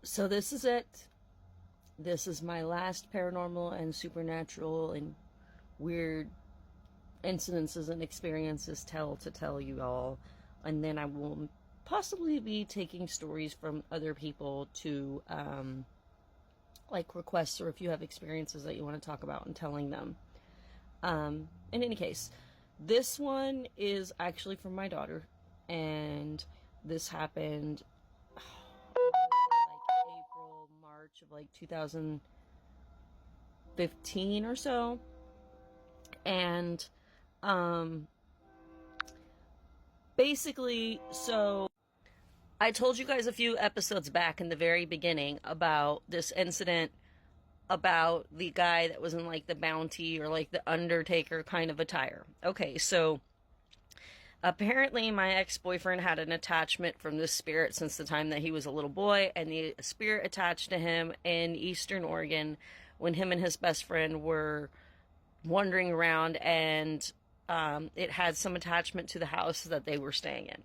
So this is it. This is my last paranormal and supernatural and weird incidences and experiences to tell you all. And then I will possibly be taking stories from other people to like requests, or if you have experiences that you want to talk about and telling them. In any case, this one is actually from my daughter, and this happened April, March of like 2015 or so. And basically, so I told you guys a few episodes back in the very beginning about this incident about the guy that was in like the bounty or like the Undertaker kind of attire. Okay, so apparently my ex-boyfriend had an attachment from this spirit since the time that he was a little boy, and the spirit attached to him in Eastern Oregon when him and his best friend were wandering around, and it had some attachment to the house that they were staying in.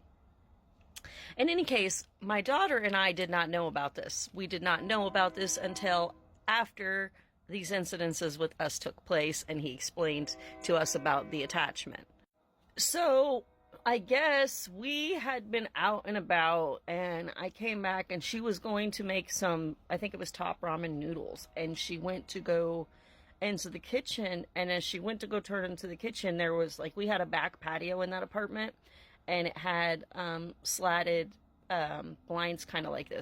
In any case, my daughter and I did not know about this. We did not know about this until after these incidences with us took place, and he explained to us about the attachment. So I guess we had been out and about, and I came back, and she was going to make some, I think it was top ramen noodles, and she went to go into the kitchen, and as she went to go turn into the kitchen, there was like, we had a back patio in that apartment, and it had slatted blinds kind of like this.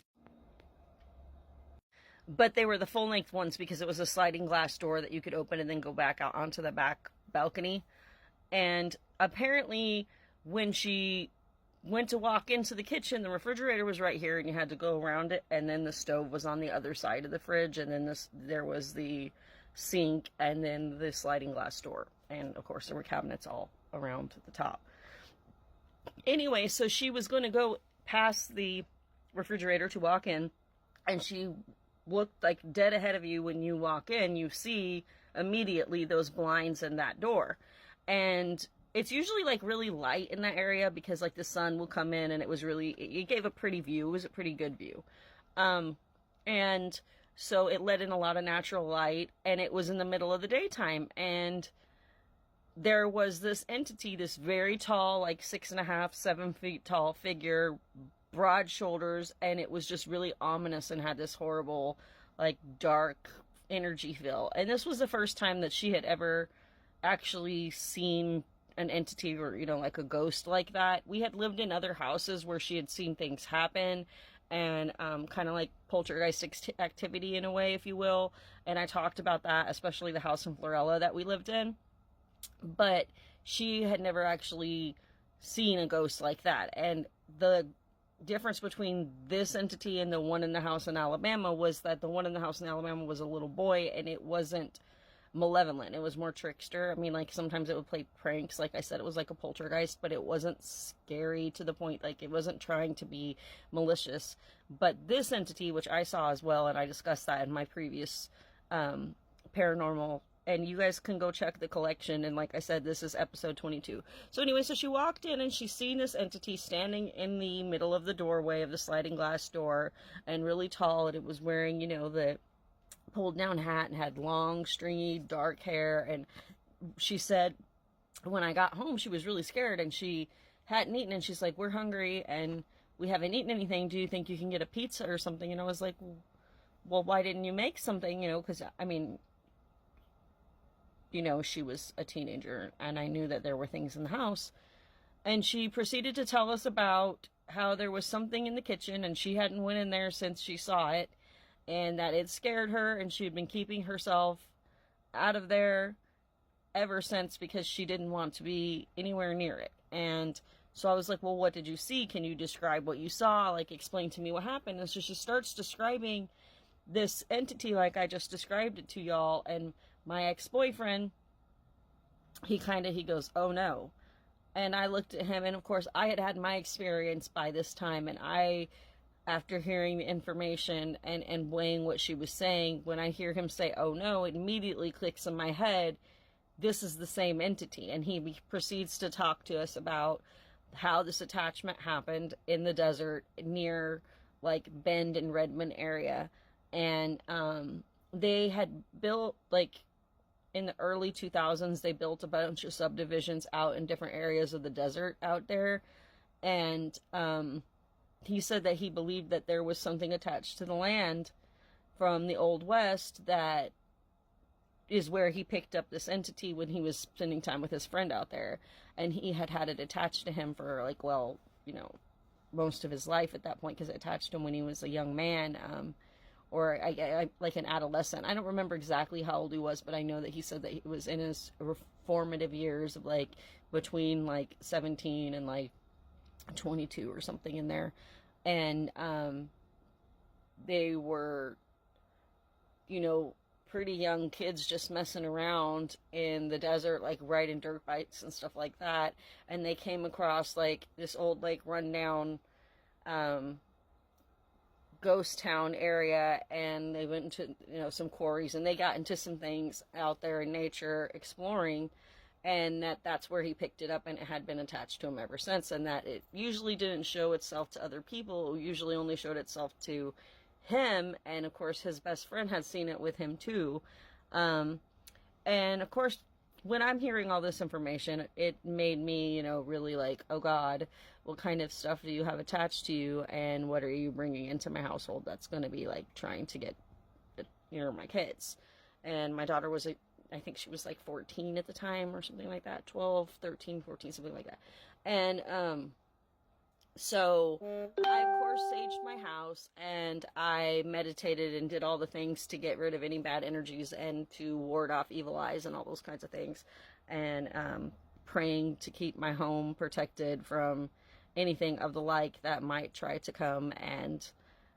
But they were the full-length ones because it was a sliding glass door that you could open and then go back out onto the back balcony. And apparently, when she went to walk into the kitchen, the refrigerator was right here, and you had to go around it, and then the stove was on the other side of the fridge, and then there was the sink, and then the sliding glass door. And, of course, there were cabinets all around the top. Anyway, so she was going to go past the refrigerator to walk in, and she looked like dead ahead of you. When you walk in, you see immediately those blinds and that door. And it's usually like really light in that area because like the sun will come in, and it gave a pretty view. It was a pretty good view. And so it let in a lot of natural light, and it was in the middle of the daytime, and there was this entity, this very tall, like 6.5, 7 feet tall figure, broad shoulders, and it was just really ominous and had this horrible, like, dark energy feel. And this was the first time that she had ever actually seen an entity, or, you know, like a ghost like that. We had lived in other houses where she had seen things happen, and kind of like poltergeist activity in a way, if you will. And I talked about that, especially the house in Florella that we lived in. But she had never actually seen a ghost like that. And the difference between this entity and the one in the house in Alabama was that the one in the house in Alabama was a little boy, and it wasn't malevolent. It was more trickster. I mean, like, sometimes it would play pranks. Like I said, it was like a poltergeist, but it wasn't scary to the point, like, it wasn't trying to be malicious. But this entity, which I saw as well, and I discussed that in my previous paranormal, and you guys can go check the collection, and like I said, this is episode 22. So anyway, so she walked in, and she's seen this entity standing in the middle of the doorway of the sliding glass door, and really tall, and it was wearing, you know, the pulled down hat, and had long, stringy, dark hair. And she said when I got home, she was really scared, and she hadn't eaten, and she's like, we're hungry, and we haven't eaten anything. Do you think you can get a pizza or something? And I was like, well, why didn't you make something? You know, because, I mean, you know, she was a teenager, and I knew that there were things in the house. And she proceeded to tell us about how there was something in the kitchen, and she hadn't went in there since she saw it, and that it scared her, and she had been keeping herself out of there ever since because she didn't want to be anywhere near it. And so I was like, well, what did you see? Can you describe what you saw? Like, explain to me what happened. And so she starts describing this entity like I just described it to y'all. And my ex-boyfriend, he goes, oh no. And I looked at him, and of course I had had my experience by this time, and I, after hearing the information and weighing what she was saying, when I hear him say, oh no, it immediately clicks in my head, this is the same entity. And he proceeds to talk to us about how this attachment happened in the desert near like Bend and Redmond area. And they had built, like, in the early 2000s, they built a bunch of subdivisions out in different areas of the desert out there. And he said that he believed that there was something attached to the land from the Old West that is where he picked up this entity when he was spending time with his friend out there. And he had had it attached to him for, like, well, you know, most of his life at that point, because it attached him when he was a young man, or like an adolescent. I don't remember exactly how old he was, but I know that he said that he was in his formative years of, like, between, like, 17 and, like, 22 or something in there. And they were, you know, pretty young kids just messing around in the desert, like riding dirt bikes and stuff like that. And they came across, like, this old, like, rundown ghost town area, and they went into, you know, some quarries, and they got into some things out there in nature exploring. And that's where he picked it up, and it had been attached to him ever since. And that it usually didn't show itself to other people. It usually only showed itself to him. And of course, his best friend had seen it with him too. And of course, when I'm hearing all this information, it made me, you know, really like, oh God, what kind of stuff do you have attached to you? And what are you bringing into my household that's going to be, like, trying to get near my kids? And my daughter was I think she was like 14 at the time or something like that. 12, 13, 14, something like that. And so I, of course, saged my house, and I meditated and did all the things to get rid of any bad energies and to ward off evil eyes and all those kinds of things. And praying to keep my home protected from anything of the like that might try to come and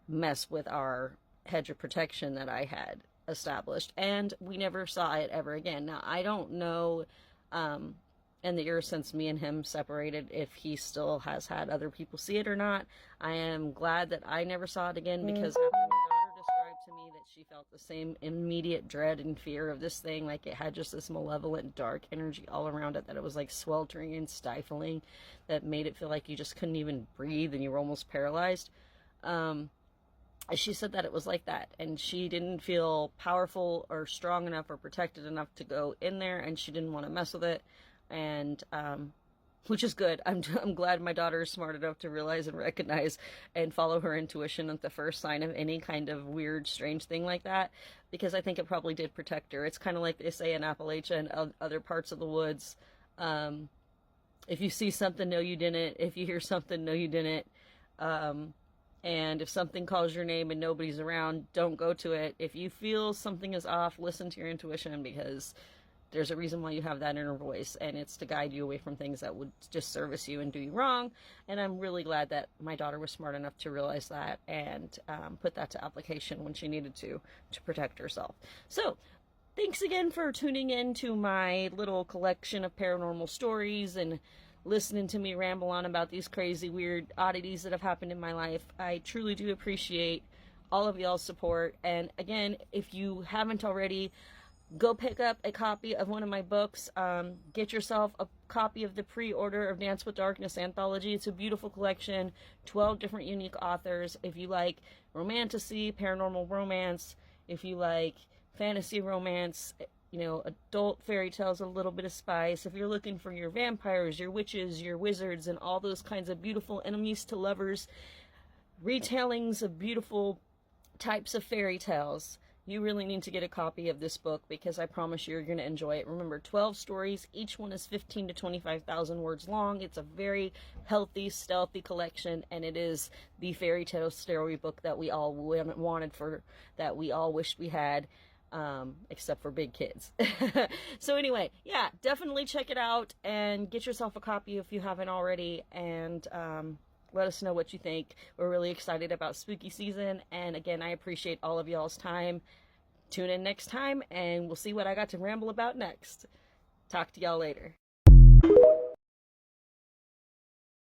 mess with our hedge of protection that I had established. And we never saw it ever again. Now, I don't know, in the years since me and him separated, if he still has had other people see it or not. I am glad that I never saw it again, because after my daughter described to me that she felt the same immediate dread and fear of this thing, like it had just this malevolent dark energy all around it, that it was like sweltering and stifling, that made it feel like you just couldn't even breathe and you were almost paralyzed. She said that it was like that, and she didn't feel powerful or strong enough or protected enough to go in there, and she didn't want to mess with it. And which is good. I'm glad my daughter is smart enough to realize and recognize and follow her intuition at the first sign of any kind of weird, strange thing like that, because I think it probably did protect her. It's kind of like they say in Appalachia and other parts of the woods. If you see something, no, you didn't. If you hear something, no, you didn't. And if something calls your name and nobody's around, don't go to it. If you feel something is off, listen to your intuition, because there's a reason why you have that inner voice, and it's to guide you away from things that would just service you and do you wrong. And I'm really glad that my daughter was smart enough to realize that and put that to application when she needed to protect herself. So, thanks again for tuning in to my little collection of paranormal stories and listening to me ramble on about these crazy, weird oddities that have happened in my life. I truly do appreciate all of y'all's support. And again, if you haven't already, go pick up a copy of one of my books. Get yourself a copy of the pre-order of Dance with Darkness anthology. It's a beautiful collection, 12 different unique authors. If you like romantasy, paranormal romance, if you like fantasy romance, you know, adult fairy tales, a little bit of spice. If you're looking for your vampires, your witches, your wizards, and all those kinds of beautiful enemies to lovers, retellings of beautiful types of fairy tales, you really need to get a copy of this book, because I promise you're going to enjoy it. Remember, 12 stories. Each one is 15 to 25,000 words long. It's a very healthy, stealthy collection, and it is the fairy tale storybook that we all wanted for, that we all wished we had. Except for big kids. So anyway, yeah, definitely check it out and get yourself a copy if you haven't already, and let us know what you think. We're really excited about spooky season, and again, I appreciate all of y'all's time. Tune in next time, and we'll see what I got to ramble about next. Talk to y'all later.